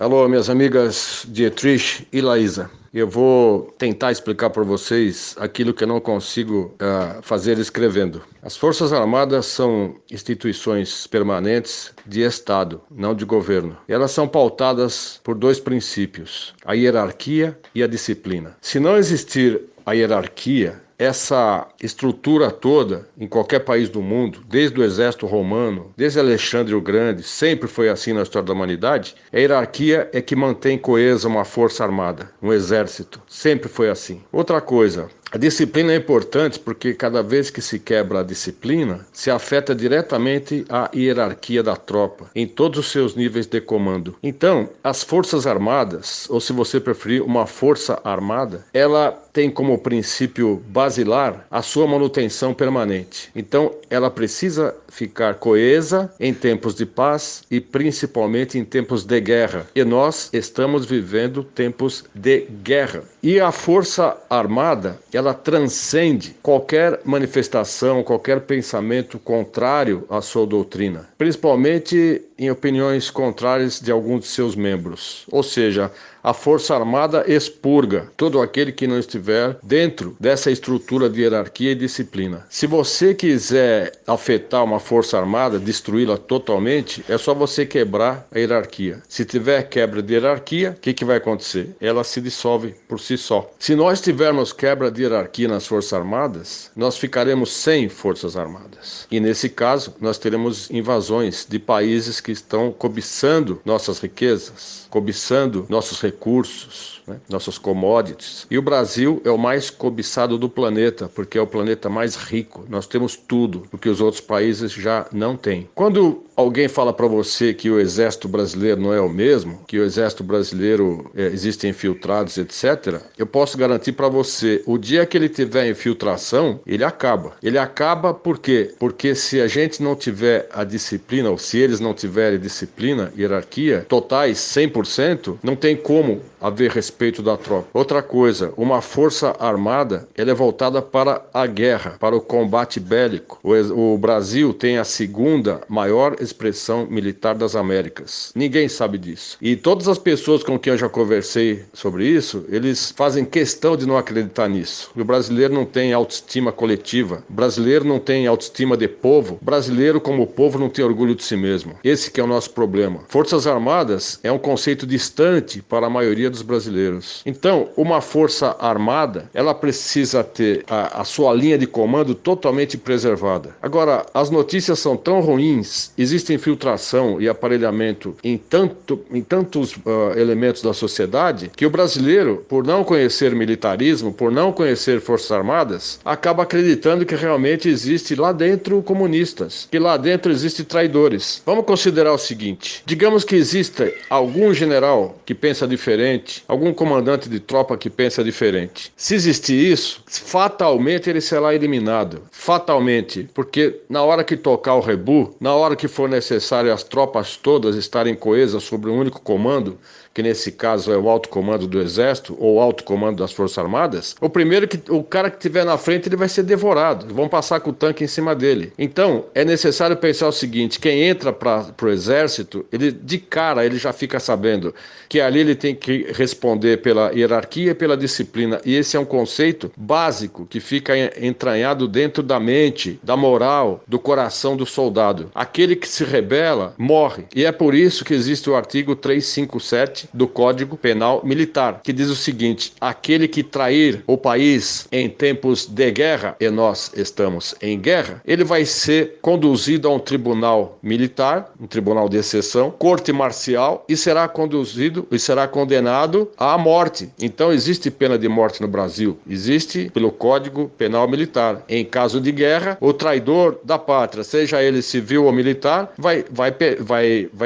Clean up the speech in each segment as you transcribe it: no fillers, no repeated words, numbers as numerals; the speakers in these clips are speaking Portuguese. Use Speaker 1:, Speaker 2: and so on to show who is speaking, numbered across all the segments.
Speaker 1: Alô, minhas amigas Dietrich e Laísa. Eu vou tentar explicar para vocês aquilo que eu não consigo fazer escrevendo. As Forças Armadas são instituições permanentes de Estado, não de governo. Elas são pautadas por dois princípios: a hierarquia e a disciplina. Se não existir a hierarquia, essa estrutura toda, em qualquer país do mundo, desde o exército romano, desde Alexandre o Grande, sempre foi assim na história da humanidade, a hierarquia é que mantém coesa uma força armada, um exército. Sempre foi assim. Outra coisa, a disciplina é importante porque cada vez que se quebra a disciplina, se afeta diretamente a hierarquia da tropa, em todos os seus níveis de comando. Então, as Forças Armadas, ou se você preferir, uma força armada, ela tem como princípio basilar a sua manutenção permanente. Então, ela precisa ficar coesa em tempos de paz e principalmente em tempos de guerra. E nós estamos vivendo tempos de guerra. E a Força Armada, ela transcende qualquer manifestação, qualquer pensamento contrário à sua doutrina, principalmente em opiniões contrárias de alguns de seus membros. Ou seja, a Força Armada expurga todo aquele que não estiver dentro dessa estrutura de hierarquia e disciplina. Se você quiser afetar uma Força Armada, destruí-la totalmente, é só você quebrar a hierarquia. Se tiver quebra de hierarquia, o que vai acontecer? Ela se dissolve por si só. Se nós tivermos quebra de hierarquia nas Forças Armadas, nós ficaremos sem Forças Armadas. E nesse caso, nós teremos invasões de países que estão cobiçando nossas riquezas, cobiçando nossos recursos, nossas commodities. E o Brasil é o mais cobiçado do planeta, porque é o planeta mais rico. Nós temos tudo, o que os outros países já não têm. Quando alguém fala para você que o exército brasileiro não é o mesmo, que o exército brasileiro existem infiltrados, etc., eu posso garantir para você, o dia que ele tiver infiltração, ele acaba. Ele acaba por quê? Porque se a gente não tiver a disciplina, ou se eles não tiverem disciplina, hierarquia, totais 100%, não tem como haver respeito da tropa. Outra coisa, uma força armada, ela é voltada para a guerra, para o combate bélico. O Brasil tem a segunda maior expressão militar das Américas. Ninguém sabe disso. E todas as pessoas com quem eu já conversei sobre isso, eles fazem questão de não acreditar nisso. O brasileiro não tem autoestima coletiva. O brasileiro não tem autoestima de povo. O brasileiro, como povo, não tem orgulho de si mesmo. Esse que é o nosso problema. Forças Armadas é um conceito distante para a maioria dos brasileiros. Então, uma força armada, ela precisa ter a sua linha de comando totalmente preservada. Agora, as notícias são tão ruins, existe infiltração e aparelhamento em tantos elementos da sociedade, que o brasileiro, por não conhecer militarismo, por não conhecer forças armadas, acaba acreditando que realmente existe lá dentro comunistas, que lá dentro existe traidores. Vamos considerar o seguinte: digamos que exista algum general que pensa diferente, algum comandante de tropa que pensa diferente. Se existir isso, fatalmente ele será eliminado. Fatalmente, porque na hora que tocar o rebu, na hora que for necessário as tropas todas estarem coesas sobre um único comando, que nesse caso é o alto comando do Exército ou o alto comando das Forças Armadas, o cara que estiver na frente, ele vai ser devorado. Vão passar com o tanque em cima dele. Então, é necessário pensar o seguinte: quem entra para o Exército, ele de cara ele já fica sabendo que ali ele tem que responder pela hierarquia e pela disciplina. E esse é um conceito básico que fica entranhado dentro da mente, da moral, do coração do soldado. Aquele que se rebela, morre. E é por isso que existe o artigo 357 do Código Penal Militar, que diz o seguinte: aquele que trair o país em tempos de guerra, e nós estamos em guerra, ele vai ser conduzido a um tribunal militar, um tribunal de exceção, corte marcial, e será condenado à morte. Então existe pena de morte no Brasil, existe pelo Código Penal Militar. Em caso de guerra, o traidor da pátria, seja ele civil ou militar, vai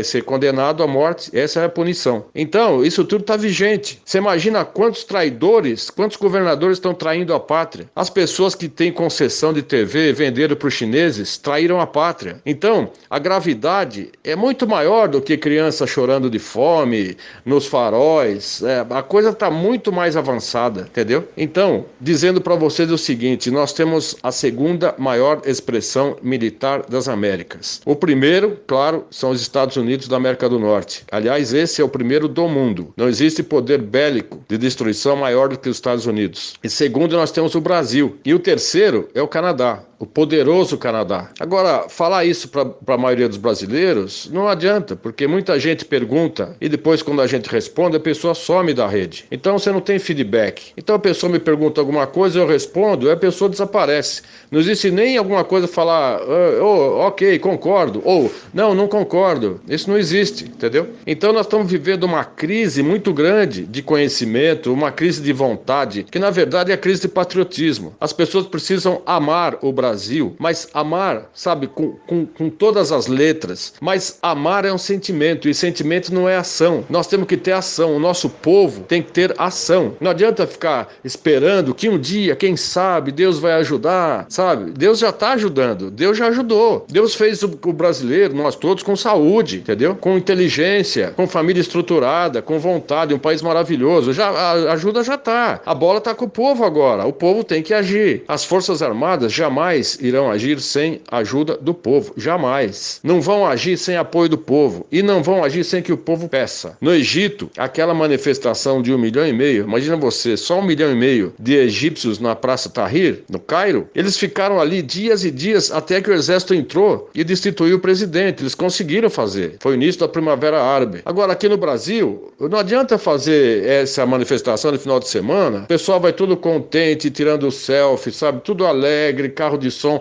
Speaker 1: ser condenado à morte. Essa é a punição. Então, isso tudo está vigente. Você imagina quantos traidores, quantos governadores estão traindo a pátria? As pessoas que têm concessão de TV, venderam para os chineses, traíram a pátria. Então, a gravidade é muito maior do que criança chorando de fome, nos faróis. A coisa está muito mais avançada, entendeu? Então, dizendo para vocês o seguinte: nós temos a segunda maior expressão militar das Américas. primeiro, claro, são os Estados Unidos da América do Norte. Aliás, esse é o primeiro do mundo. Não existe poder bélico de destruição maior do que os Estados Unidos. E segundo, nós temos o Brasil. E o terceiro é o Canadá. O poderoso Canadá. Agora, falar isso para a maioria dos brasileiros não adianta, porque muita gente pergunta e depois, quando a gente responde, a pessoa some da rede. Então, você não tem feedback. Então, a pessoa me pergunta alguma coisa, eu respondo, e a pessoa desaparece. Não existe nem alguma coisa falar, ok, concordo, ou não concordo. Isso não existe, entendeu? Então, nós estamos vivendo uma crise muito grande de conhecimento, uma crise de vontade, que na verdade é a crise de patriotismo. As pessoas precisam amar o Brasil, mas amar, sabe, com todas as letras, mas amar é um sentimento, e sentimento não é ação. Nós temos que ter ação, o nosso povo tem que ter ação. Não adianta ficar esperando que um dia, quem sabe, Deus vai ajudar, sabe? Deus já está ajudando, Deus já ajudou. Deus fez o brasileiro, nós todos, com saúde, entendeu? Com inteligência, com família estruturada, com vontade, um país maravilhoso. A ajuda já está. A bola está com o povo agora, o povo tem que agir. As Forças Armadas jamais irão agir sem a ajuda do povo, jamais. Não vão agir sem apoio do povo e não vão agir sem que o povo peça. No Egito, aquela manifestação de 1,5 milhão, imagina você, só 1,5 milhão de egípcios na Praça Tahrir, no Cairo, eles ficaram ali dias e dias até que o exército entrou e destituiu o presidente. Eles conseguiram fazer. Foi o início da Primavera Árabe. Agora, aqui no Brasil, não adianta fazer essa manifestação no final de semana, o pessoal vai tudo contente, tirando selfie, sabe, tudo alegre, carro de som.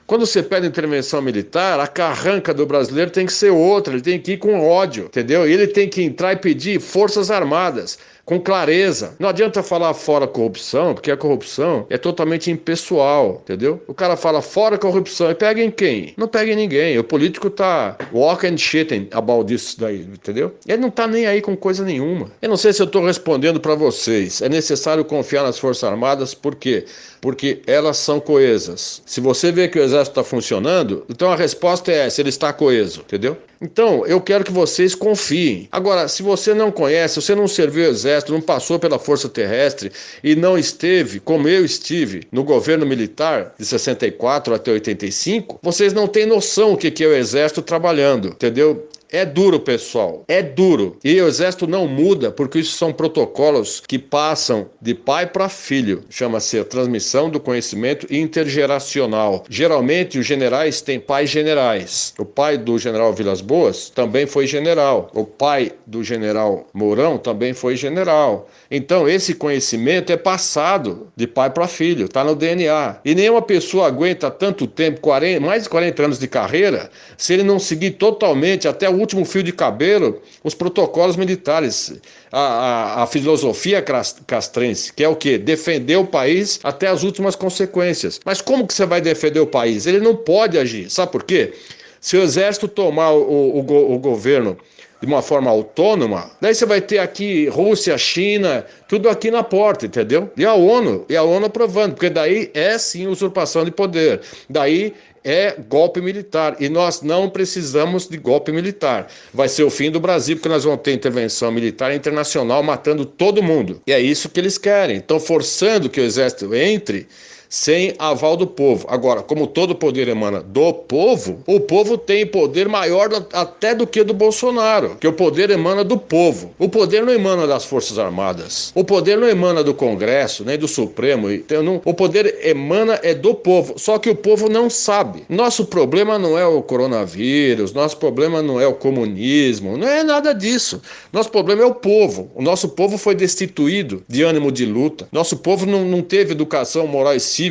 Speaker 1: Quando você pede intervenção militar, a carranca do brasileiro tem que ser outra, ele tem que ir com ódio, entendeu? E ele tem que entrar e pedir Forças Armadas, com clareza. Não adianta falar fora corrupção, porque a corrupção é totalmente impessoal, entendeu? O cara fala fora corrupção e pega em quem? Não pega em ninguém. O político tá walk and shitting about this daí, entendeu? Ele não tá nem aí com coisa nenhuma. Eu não sei se eu tô respondendo para vocês. É necessário confiar nas Forças Armadas, por quê? Porque elas são coesas. Se você vê que o exército está funcionando, então a resposta é essa, ele está coeso, entendeu? Então, eu quero que vocês confiem. Agora, se você não conhece, se você não serviu o exército, não passou pela Força Terrestre e não esteve, como eu estive, no governo militar de 64 até 85, vocês não têm noção o que é o exército trabalhando, entendeu? É duro, pessoal, é duro. E o exército não muda, porque isso são protocolos que passam de pai para filho. Chama-se a transmissão do conhecimento intergeracional. Geralmente, os generais têm pais generais. O pai do general Vilas Boas também foi general. O pai do general Mourão também foi general. Então, esse conhecimento é passado de pai para filho, está no DNA. E nenhuma pessoa aguenta tanto tempo, mais de 40 anos de carreira, se ele não seguir totalmente até o último fio de cabelo os protocolos militares, a filosofia castrense, que é o quê? Defender o país até as últimas consequências. Mas como que você vai defender o país? Ele não pode agir. Sabe por quê? Se o exército tomar o governo de uma forma autônoma, daí você vai ter aqui Rússia, China, tudo aqui na porta, entendeu? E a ONU aprovando, porque daí é sim usurpação de poder, daí é golpe militar, e nós não precisamos de golpe militar. Vai ser o fim do Brasil, porque nós vamos ter intervenção militar internacional matando todo mundo, e é isso que eles querem. Estão forçando que o exército entre sem aval do povo. Agora, como todo poder emana do povo, o povo tem poder maior até do que do Bolsonaro, que o poder emana do povo. O poder não emana das Forças Armadas. O poder não emana do Congresso, nem do Supremo. Então, o poder emana do povo, só que o povo não sabe. Nosso problema não é o coronavírus, nosso problema não é o comunismo, não é nada disso. Nosso problema é o povo. O nosso povo foi destituído de ânimo de luta. Nosso povo não teve educação moral e cívica.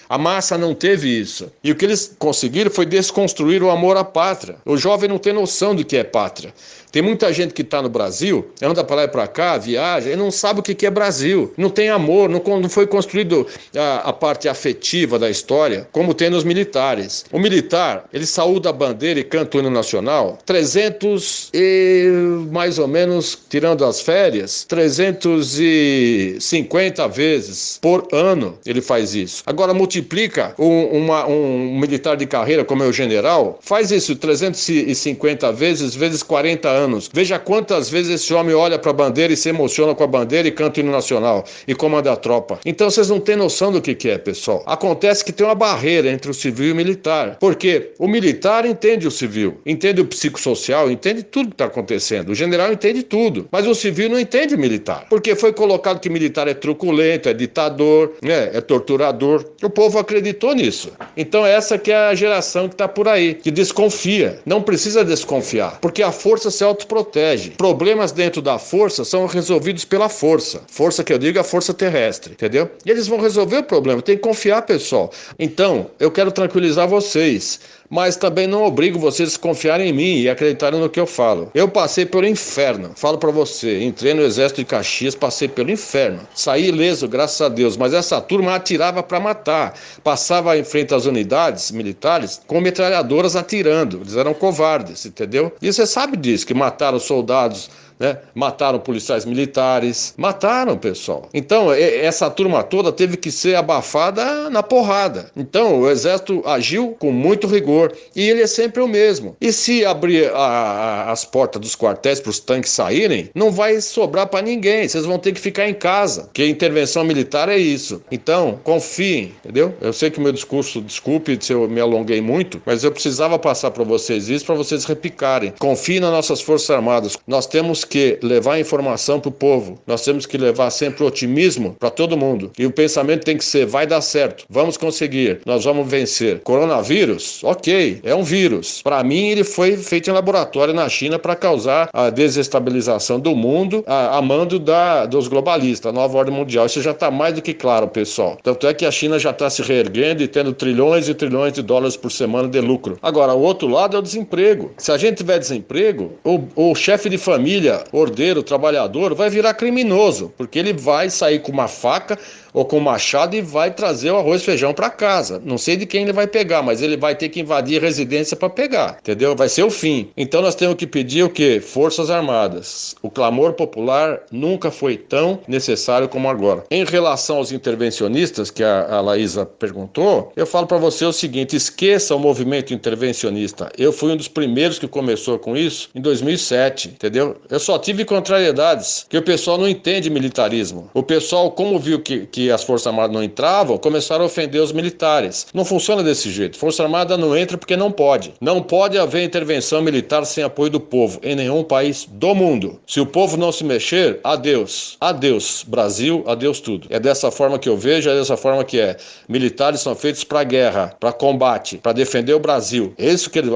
Speaker 1: A massa não teve isso. E o que eles conseguiram foi desconstruir o amor à pátria. O jovem não tem noção do que é pátria. Tem muita gente que está no Brasil, anda para lá e para cá, viaja, e não sabe o que é Brasil. Não tem amor, não foi construído a parte afetiva da história, como tem nos militares. O militar, ele saúda a bandeira e canta o hino nacional 300 e mais ou menos, tirando as férias, 350 vezes por ano ele faz isso. isso. Agora multiplica um militar de carreira como é o general, faz isso 350 vezes 40 anos. Veja quantas vezes esse homem olha para a bandeira e se emociona com a bandeira e canta o hino nacional e comanda a tropa. Então vocês não têm noção do que é, pessoal. Acontece que tem uma barreira entre o civil e o militar, porque o militar entende o civil, entende o psicossocial, entende tudo que está acontecendo. O general entende tudo, mas o civil não entende o militar, porque foi colocado que militar é truculento, é ditador, né, é torturador. O povo acreditou nisso. Então essa que é a geração que está por aí, que desconfia. Não precisa desconfiar, porque a força se autoprotege. Problemas dentro da força são resolvidos pela força. Força que eu digo é a força terrestre, entendeu? E eles vão resolver o problema, tem que confiar, pessoal. Então, eu quero tranquilizar vocês, mas também não obrigo vocês a confiarem em mim e acreditarem no que eu falo. Eu passei pelo inferno, falo pra você, entrei no exército de Caxias, passei pelo inferno, saí ileso, graças a Deus, mas essa turma atirava pra matar, passava em frente às unidades militares com metralhadoras atirando, eles eram covardes, entendeu? E você sabe disso, que mataram soldados, né? Mataram policiais militares, mataram, pessoal. Então, essa turma toda teve que ser abafada na porrada. Então, o exército agiu com muito rigor e ele é sempre o mesmo. E se abrir as portas dos quartéis para os tanques saírem, não vai sobrar para ninguém. Vocês vão ter que ficar em casa, porque a intervenção militar é isso. Então, confiem, entendeu? Eu sei que o meu discurso, desculpe se eu me alonguei muito, mas eu precisava passar para vocês isso, para vocês repicarem. Confiem nas nossas Forças Armadas. Nós temos que levar informação para o povo. Nós temos que levar sempre otimismo para todo mundo. E o pensamento tem que ser, vai dar certo, vamos conseguir, nós vamos vencer. Coronavírus, ok, é um vírus. Para mim, ele foi feito em laboratório na China para causar a desestabilização do mundo a mando dos globalistas, a nova ordem mundial. Isso já está mais do que claro, pessoal. Tanto é que a China já está se reerguendo e tendo trilhões e trilhões de dólares por semana de lucro. Agora, o outro lado é o desemprego. Se a gente tiver desemprego, o chefe de família, ordeiro, trabalhador, vai virar criminoso, porque ele vai sair com uma faca ou com um machado e vai trazer o arroz e feijão para casa. Não sei de quem ele vai pegar, mas ele vai ter que invadir a residência para pegar, entendeu? Vai ser o fim. Então nós temos que pedir o quê? Forças Armadas. O clamor popular nunca foi tão necessário como agora. Em relação aos intervencionistas, que a Laísa perguntou, eu falo para você o seguinte, esqueça o movimento intervencionista. Eu fui um dos primeiros que começou com isso em 2007, entendeu? Eu só tive contrariedades, que o pessoal não entende militarismo. O pessoal, como viu que as Forças Armadas não entravam, começaram a ofender os militares. Não funciona desse jeito. Força Armada não entra porque não pode. Não pode haver intervenção militar sem apoio do povo, em nenhum país do mundo. Se o povo não se mexer, adeus. Adeus, Brasil, adeus tudo. É dessa forma que eu vejo, é dessa forma que é. Militares são feitos para guerra, para combate, para defender o Brasil.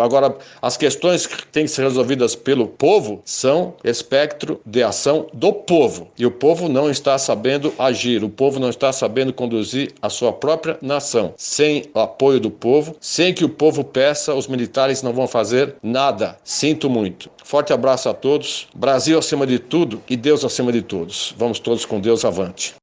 Speaker 1: Agora, as questões que têm que ser resolvidas pelo povo são espectro de ação do povo. E o povo não está sabendo agir, o povo não está sabendo conduzir a sua própria nação. Sem o apoio do povo, sem que o povo peça, os militares não vão fazer nada. Sinto muito. Forte abraço a todos. Brasil acima de tudo e Deus acima de todos. Vamos todos com Deus avante.